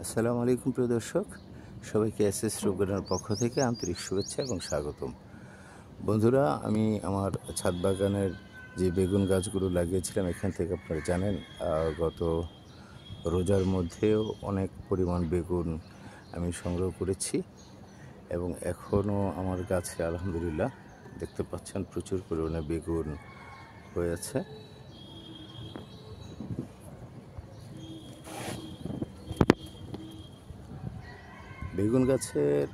আসসালামু আলাইকুম প্রিয় দর্শক, সবাইকে এসএস রোগনার পক্ষ থেকে আন্তরিক শুভেচ্ছা এবং স্বাগতম। বন্ধুরা, আমি আমার ছাদ বাগানের যে বেগুন গাছগুলো লাগিয়েছিলাম, এখান থেকে আপনারা জানেন গত রোজার মধ্যেও অনেক পরিমাণ বেগুন আমি সংগ্রহ করেছি এবং এখনও আমার গাছে আলহামদুলিল্লাহ দেখতে পাচ্ছেন প্রচুর পরিমাণে বেগুন হয়েছে। বেগুন গাছের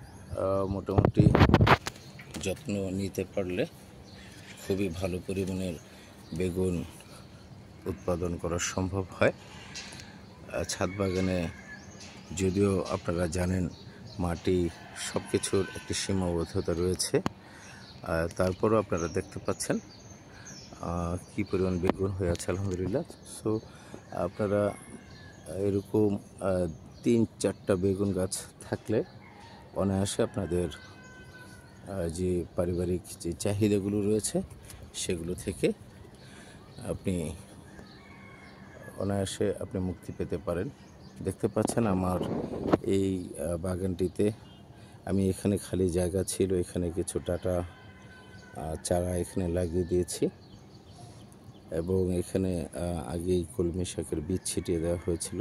মোটামুটি যত্ন নিতে পারলে খুবই ভালো পরিমাণের বেগুন উৎপাদন করা সম্ভব হয়। ছাদ বাগানে যদিও আপনারা জানেন মাটি সব কিছুর একটি সীমাবদ্ধতা রয়েছে, তারপরও আপনারা দেখতে পাচ্ছেন কী পরিমাণ বেগুন হয়ে আছে আলহামদুলিল্লাহ। সো আপনারা এরকম 3-4টা বেগুন গাছ থাকলে অনায়াসে আপনাদের যে পারিবারিক যে চাহিদাগুলো রয়েছে সেগুলো থেকে আপনি অনায়াসে মুক্তি পেতে পারেন। দেখতে পাচ্ছেন আমার এই বাগানটিতে আমি এখানে খালি জায়গা ছিল, এখানে কিছু ডাটা চারা এখানে লাগিয়ে দিয়েছি এবং এখানে আগেই কলমি শাকের বীজ ছিটিয়ে দেওয়া হয়েছিল,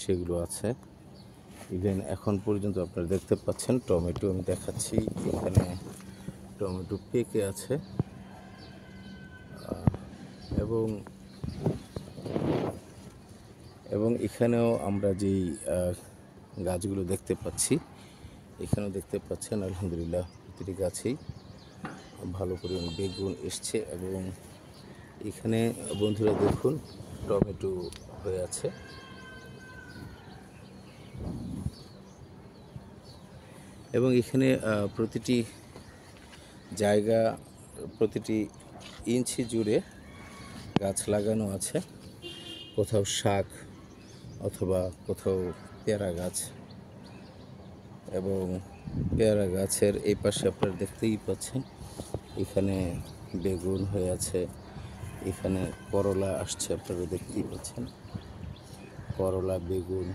সেগুলো আছে। ইভেন এখন পর্যন্ত আপনারা দেখতে পাচ্ছেন টমেটো আমি দেখাচ্ছি, এখানে টমেটো পেকে আছে এবং এখানেও আমরা যেই গাছগুলো দেখতে পাচ্ছি, এখানেও দেখতে পাচ্ছেন আলহামদুলিল্লাহ প্রতিটি গাছেই ভালো পরিমাণ বেগুন এসছে এবং এখানে বন্ধুরা দেখুন টমেটো হয়ে আছে এবং এখানে প্রতিটি জায়গা প্রতিটি ইঞ্চি জুড়ে গাছ লাগানো আছে, কোথাও শাক অথবা কোথাও পেয়ারা গাছ এবং পেয়ারা গাছের এই পাশে আপনারা দেখতেই পাচ্ছেন এখানে বেগুন হয়ে আছে, এখানে করলা আসছে আপনারা দেখতেই পাচ্ছেন, করলা বেগুন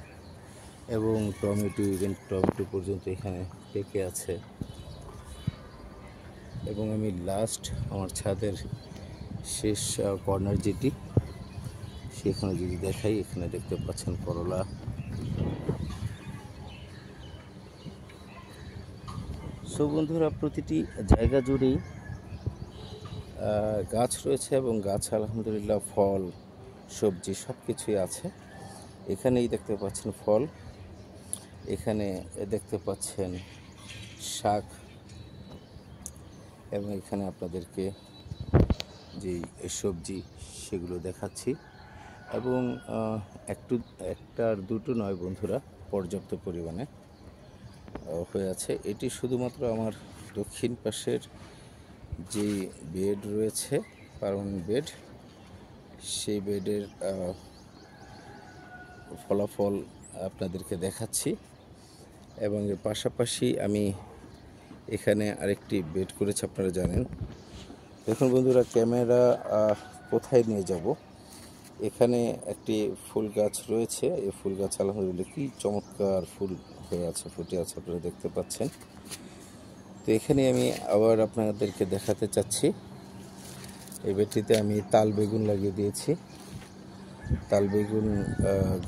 এবং টমেটো, ইভেন টমেটো পর্যন্ত এখানে পেকে আছে। এবং আমি লাস্ট আমার ছাদের শেষ কর্নার যেটি সেখানে যদি দেখাই, এখানে দেখতে পাচ্ছেন করলা। সো বন্ধুরা, প্রতিটি জায়গা জুড়েই গাছ রয়েছে এবং গাছ আলহামদুলিল্লাহ ফল সবজি সব কিছুই আছে। এখানেই দেখতে পাচ্ছেন ফল, এখানে দেখতে পাচ্ছেন শাক এবং এখানে আপনাদেরকে যেই সবজি সেগুলো দেখাচ্ছি এবং একটার দুটো নয় বন্ধুরা, পর্যাপ্ত পরিমাণে হয়ে আছে। এটি শুধুমাত্র আমার দক্ষিণ পাশের যে বেড রয়েছে পার্মানেন্ট বেড, সেই বেডের ফলাফল আপনাদেরকে দেখাচ্ছি এবং এর পাশাপাশি আমি এখানে আরেকটি বেড করেছি, আপনারা জানেন। দেখুন বন্ধুরা, ক্যামেরা কোথায় নিয়ে যাব, এখানে একটি ফুল গাছ রয়েছে, এই ফুল গাছ আলহামদুলিল্লাহ কি চমৎকার ফুল হয়ে আছে, ফুটে আছে, আপনারা দেখতে পাচ্ছেন। তো এখানে আমি আবার আপনাদেরকে দেখাতে চাচ্ছি, এই বেডটিতে আমি তাল বেগুন লাগিয়ে দিয়েছি। তাল বেগুন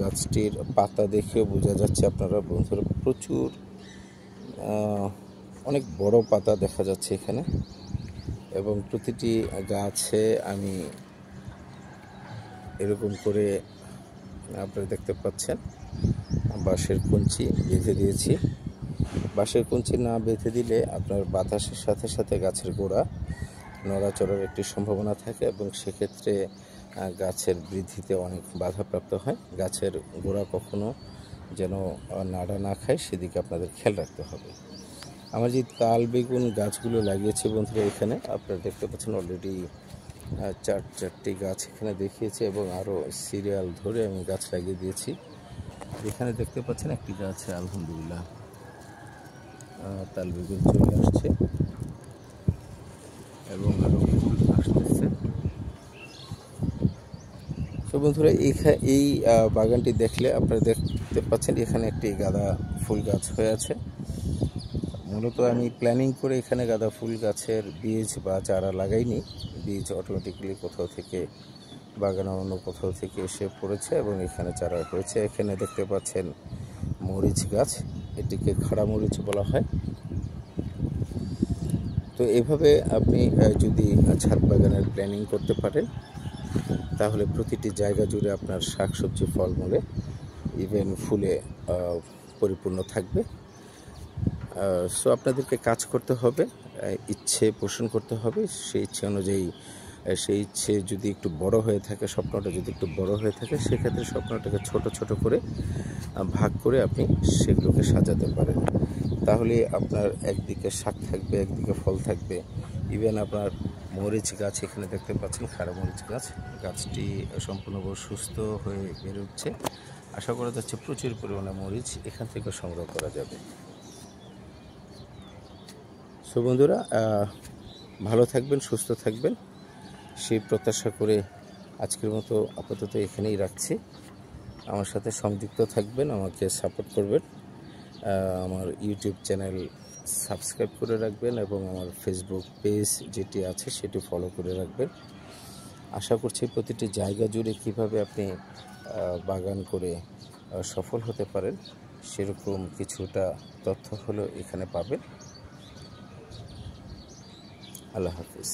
গাছটির পাতা দেখেও বোঝা যাচ্ছে আপনারা বন্ধুরা প্রচুর অনেক বড় পাতা দেখা যাচ্ছে এখানে এবং প্রতিটি গাছে আমি এরকম করে আপনারা দেখতে পাচ্ছেন বাঁশের কঞ্চি বেঁধে দিয়েছি। বাঁশের কঞ্চি না বেঁধে দিলে আপনার বাতাসের সাথে সাথে গাছের গোড়া নড়াচড়ার একটি সম্ভাবনা থাকে এবং সেক্ষেত্রে গাছের বৃদ্ধিতে অনেক বাধাপ্রাপ্ত হয়। গাছের গোড়া কখনো যেন নাড়া না খায় সেদিকে আপনাদের খেয়াল রাখতে হবে। আমার যে তাল বেগুন গাছগুলো লাগিয়েছি বন্ধুরা, এখানে আপনারা দেখতে পাচ্ছেন অলরেডি 4টি গাছ এখানে দেখিয়েছে এবং আরও সিরিয়াল ধরে আমি গাছ লাগিয়ে দিয়েছি। এখানে দেখতে পাচ্ছেন একটি গাছে আলহামদুলিল্লাহ তাল বেগুন চলে আসছে এবং আরও ফুল আসতেছে। তো বন্ধুরা, এই বাগানটি দেখলে আপনারা দেখতে পাচ্ছেন এখানে একটি গাঁদা ফুল গাছ হয়ে আছে। মূলত আমি প্ল্যানিং করে এখানে গাঁদা ফুল গাছের বীজ বা চারা লাগাইনি, বীজ অটোমেটিক্যালি কোথাও থেকে বাগানের অন্য কোথাও থেকে এসে পড়েছে এবং এখানে চারা হয়েছে। এখানে দেখতে পাচ্ছেন মরিচ গাছ, এটিকে খাড়া মরিচ বলা হয়। তো এভাবে আপনি যদি ছাদ বাগানের প্ল্যানিং করতে পারেন তাহলে প্রতিটি জায়গা জুড়ে আপনার শাকসবজি ফলমূলে ইভেন ফুলে পরিপূর্ণ থাকবে। সো আপনাদেরকে কাজ করতে হবে, ইচ্ছে পোষণ করতে হবে। সেই ইচ্ছে অনুযায়ী সেই ইচ্ছে যদি একটু বড় হয়ে থাকে, স্বপ্নটা যদি একটু বড় হয়ে থাকে, সেক্ষেত্রে স্বপ্নটাকে ছোট ছোট করে ভাগ করে আপনি সেগুলোকে সাজাতে পারেন। তাহলে আপনার একদিকে শাক থাকবে, একদিকে ফল থাকবে। ইভেন আপনার মরিচ গাছ এখানে দেখতে পাচ্ছেন, খাড়া মরিচ গাছ, গাছটি সম্পূর্ণভাবে সুস্থ হয়ে বেড়ে উঠছে। আশা করা যাচ্ছে প্রচুর পরিমাণে মরিচ এখান থেকে সংগ্রহ করা যাবে। সো বন্ধুরা, ভালো থাকবেন, সুস্থ থাকবেন, সেই প্রত্যাশা করে আজকের মতো আপাতত এখানেই রাখছি। আমার সাথে সংযুক্ত থাকবেন, আমাকে সাপোর্ট করবেন, আমার ইউটিউব চ্যানেল সাবস্ক্রাইব করে রাখবেন এবং আমার ফেসবুক পেজ যেটি আছে সেটি ফলো করে রাখবেন। আশা করছি প্রতিটি জায়গা জুড়ে কীভাবে আপনি বাগান করে সফল হতে পারেন সেরকম কিছুটা তথ্য হলো এখানে পাবেন। আল্লাহ হাফিজ।